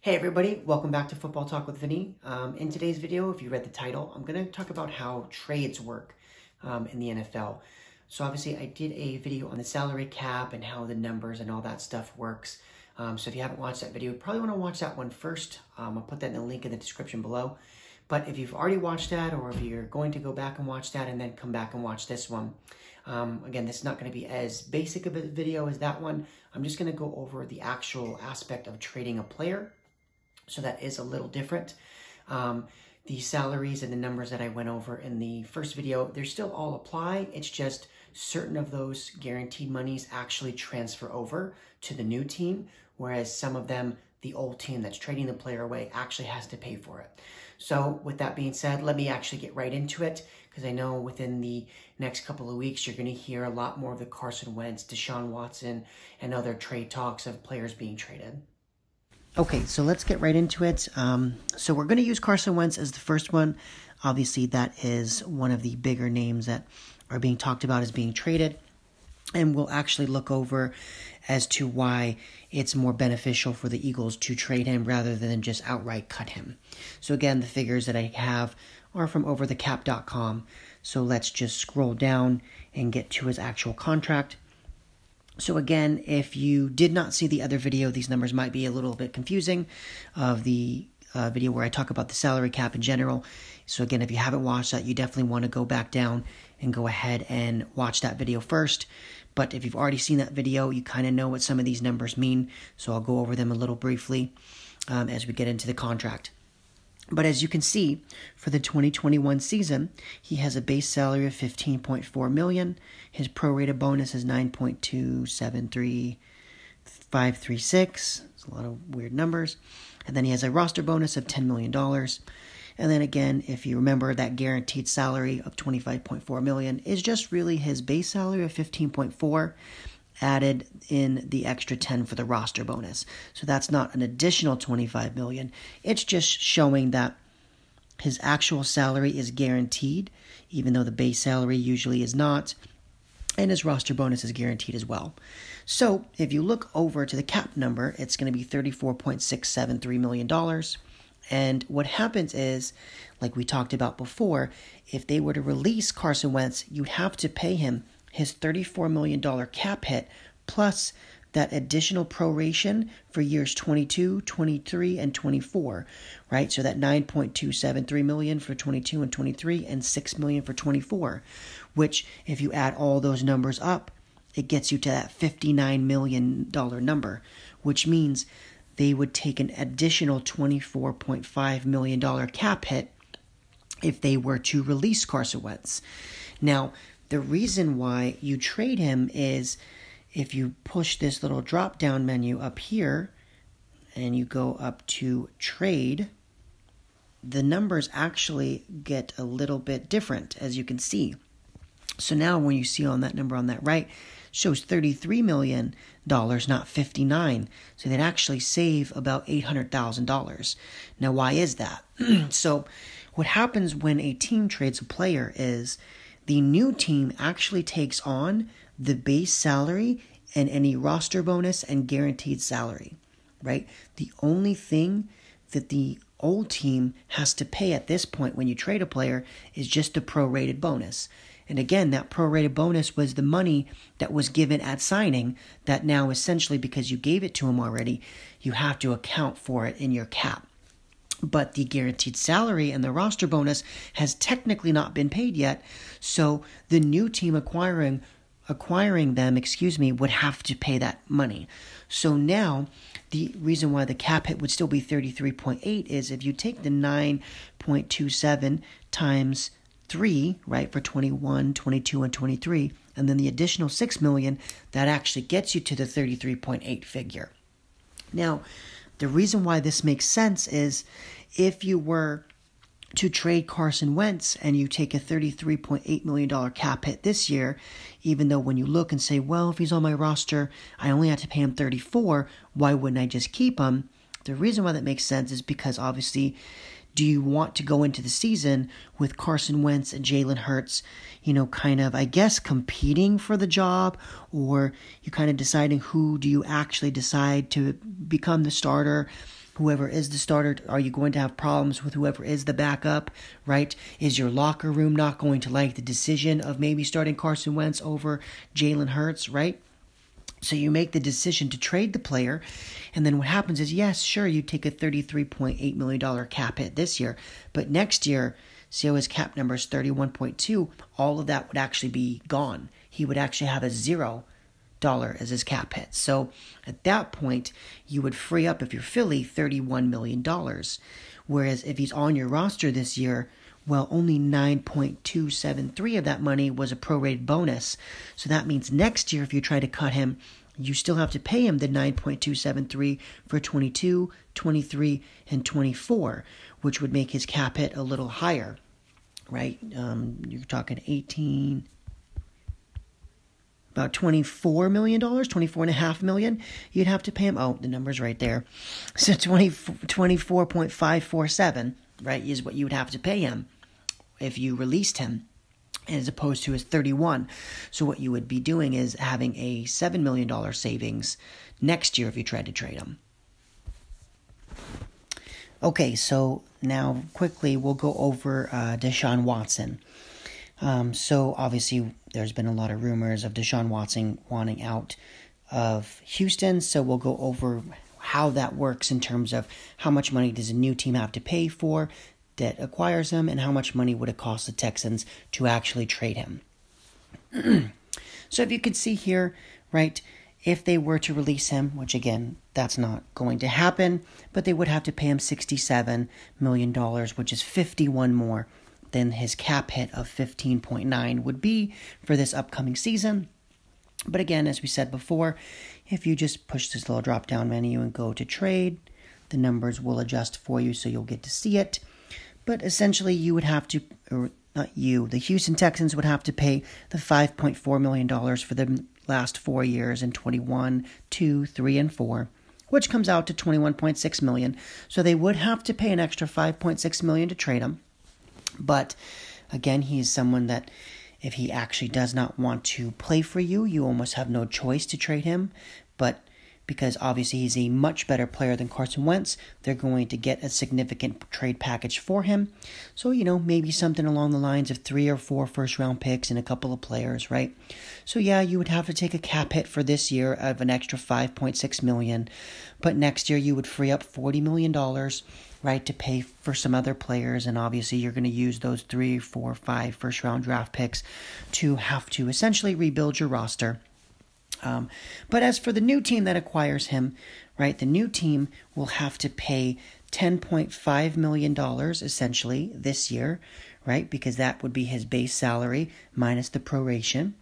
Hey everybody, welcome back to Football Talk with Vinny. In today's video, if you read the title, I'm going to talk about how trades work in the NFL. So obviously I did a video on the salary cap and how the numbers and all that stuff works. So if you haven't watched that video, you probably want to watch that one first. I'll put that in the link in the description below. But if you've already watched that, or if you're going to go back and watch that and then come back and watch this one, again, this is not going to be as basic of a video as that one. I'm just going to go over the actual aspect of trading a player. So that is a little different. The salaries and the numbers that I went over in the first video, they still all apply. It's just certain of those guaranteed monies actually transfer over to the new team, whereas some of them, the old team that's trading the player away, actually has to pay for it. So with that being said, let me actually get right into it, because I know within the next couple of weeks, you're going to hear a lot more of the Carson Wentz, Deshaun Watson, and other trade talks of players being traded. Okay, so let's get right into it. So we're going to use Carson Wentz as the first one. Obviously, that is one of the bigger names that are being talked about as being traded. And we'll actually look over as to why it's more beneficial for the Eagles to trade him rather than just outright cut him. So again, the figures that I have are from overthecap.com. So let's just scroll down and get to his actual contract. So again, if you did not see the other video, these numbers might be a little bit confusing of the video where I talk about the salary cap in general. So again, if you haven't watched that, you definitely want to go back down and go ahead and watch that video first. But if you've already seen that video, you kind of know what some of these numbers mean. So I'll go over them a little briefly as we get into the contract. But as you can see, for the 2021 season, he has a base salary of $15.4 million. His prorated bonus is 9.273536. It's a lot of weird numbers. And then he has a roster bonus of $10 million. And then again, if you remember, that guaranteed salary of $25.4 million is just really his base salary of $15.4 added in the extra 10 for the roster bonus. So that's not an additional $25 million. It's just showing that his actual salary is guaranteed, even though the base salary usually is not, and his roster bonus is guaranteed as well. So if you look over to the cap number, it's going to be $34.673 million. And what happens is, like we talked about before, if they were to release Carson Wentz, you'd have to pay him his $34 million cap hit, plus that additional proration for years 22, 23, and 24, right? So that $9.273 million for 22 and 23, and $6 million for 24, which if you add all those numbers up, it gets you to that $59 million number, which means they would take an additional $24.5 million cap hit if they were to release Carson Wentz. Now, the reason why you trade him is if you push this little drop-down menu up here and you go up to trade, the numbers actually get a little bit different, as you can see. So now when you see on that number on that right, shows $33 million, not $59. So they'd actually save about $800,000. Now, why is that? So what happens when a team trades a player is the new team actually takes on the base salary and any roster bonus and guaranteed salary, right? The only thing that the old team has to pay at this point when you trade a player is just the prorated bonus. And again, that prorated bonus was the money that was given at signing that now essentially, because you gave it to him already, you have to account for it in your cap. But the guaranteed salary and the roster bonus has technically not been paid yet, so the new team acquiring them, would have to pay that money. So now, the reason why the cap hit would still be 33.8 is if you take the 9.27 times 3, right, for 21, 22, and 23, and then the additional $6 million, that actually gets you to the 33.8 figure. Now, the reason why this makes sense is if you were to trade Carson Wentz and you take a $33.8 million cap hit this year, even though when you look and say, well, if he's on my roster, I only have to pay him $34, why wouldn't I just keep him? The reason why that makes sense is because obviously, do you want to go into the season with Carson Wentz and Jalen Hurts, kind of, I guess, competing for the job, or you kind of deciding who do you actually decide to become the starter whoever is the starter, are you going to have problems with whoever is the backup, right? Is your locker room not going to like the decision of maybe starting Carson Wentz over Jalen Hurts, right? So you make the decision to trade the player, and then what happens is, yes, sure, you take a $33.8 million cap hit this year, but next year, see how his cap number is 31.2, all of that would actually be gone. He would actually have a $0 as his cap hit. So at that point, you would free up, if you're Philly, $31 million. Whereas if he's on your roster this year, well, only 9.273 of that money was a prorated bonus. So that means next year, if you try to cut him, you still have to pay him the 9.273 for 22, 23, and 24, which would make his cap hit a little higher, right? You're talking 18, about $24 million, $24.5 million. You'd have to pay him. Oh, the number's right there. So 24.547, right, is what you would have to pay him if you released him, as opposed to his 31. So what you would be doing is having a $7 million savings next year if you tried to trade him. Okay, so now quickly we'll go over Deshaun Watson. So obviously there's been a lot of rumors of Deshaun Watson wanting out of Houston, so we'll go over how that works in terms of how much money does a new team have to pay for that acquires him, and how much money would it cost the Texans to actually trade him. So if you could see here, right, if they were to release him, which again, that's not going to happen, but they would have to pay him $67 million, which is 51 more than his cap hit of 15.9 would be for this upcoming season. But again, as we said before, if you just push this little drop-down menu and go to trade, the numbers will adjust for you so you'll get to see it. But essentially, you would have to, or not you, the Houston Texans would have to pay the $5.4 million for the last 4 years in 21, 2, 3, and 4, which comes out to $21.6 million. So they would have to pay an extra $5.6 million to trade him. But again, he's someone that if he actually does not want to play for you, you almost have no choice to trade him. But because obviously he's a much better player than Carson Wentz, they're going to get a significant trade package for him. So, maybe something along the lines of 3 or 4 first-round picks and a couple of players, right? So, yeah, you would have to take a cap hit for this year of an extra $5.6 million. But next year you would free up $40 million, right, to pay for some other players. And obviously you're going to use those 3, 4, 5 first-round draft picks to have to essentially rebuild your roster. But as for the new team that acquires him, right, the new team will have to pay $10.5 million essentially this year, right, because that would be his base salary minus the proration.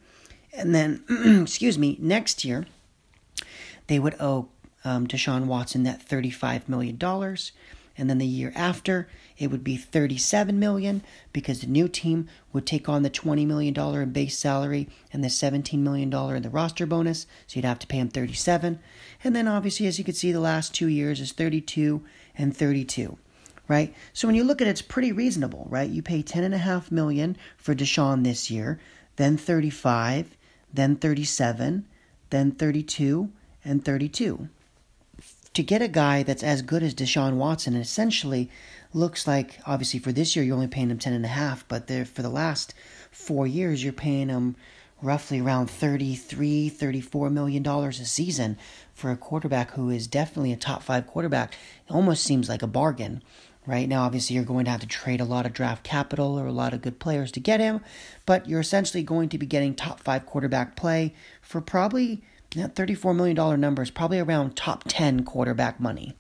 And then, next year, they would owe Deshaun Watson that $35 million. And then the year after, it would be $37 million because the new team would take on the $20 million in base salary and the $17 million in the roster bonus. So you'd have to pay him $37. And then obviously, as you can see, the last 2 years is $32 and $32, right? So when you look at it, it's pretty reasonable, right? You pay $10.5 million for Deshaun this year, then $35, then $37, then $32, and $32. To get a guy that's as good as Deshaun Watson, and essentially looks like, obviously for this year you're only paying him $10.5, but for the last 4 years you're paying him roughly around $33, $34 million a season for a quarterback who is definitely a top 5 quarterback. It almost seems like a bargain. Right now, obviously, you're going to have to trade a lot of draft capital or a lot of good players to get him, but you're essentially going to be getting top 5 quarterback play for probably that $34 million number is probably around top 10 quarterback money.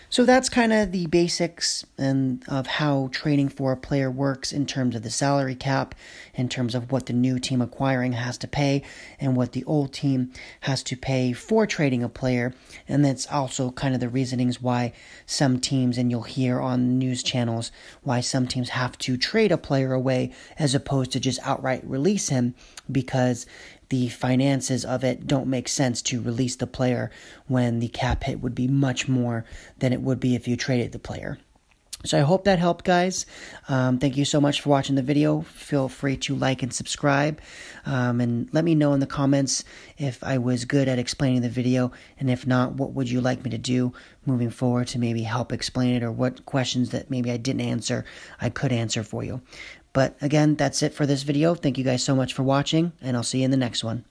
So that's kind of the basics of how trading for a player works in terms of the salary cap, in terms of what the new team acquiring has to pay, and what the old team has to pay for trading a player. And that's also kind of the reasonings why some teams, and you'll hear on news channels, why some teams have to trade a player away as opposed to just outright release him, because the finances of it don't make sense to release the player when the cap hit would be much more than it would be if you traded the player. So I hope that helped, guys. Thank you so much for watching the video. Feel free to like and subscribe. And let me know in the comments if I was good at explaining the video. And if not, what would you like me to do moving forward to maybe help explain it, or what questions that maybe I didn't answer, I could answer for you. But again, that's it for this video. Thank you guys so much for watching, and I'll see you in the next one.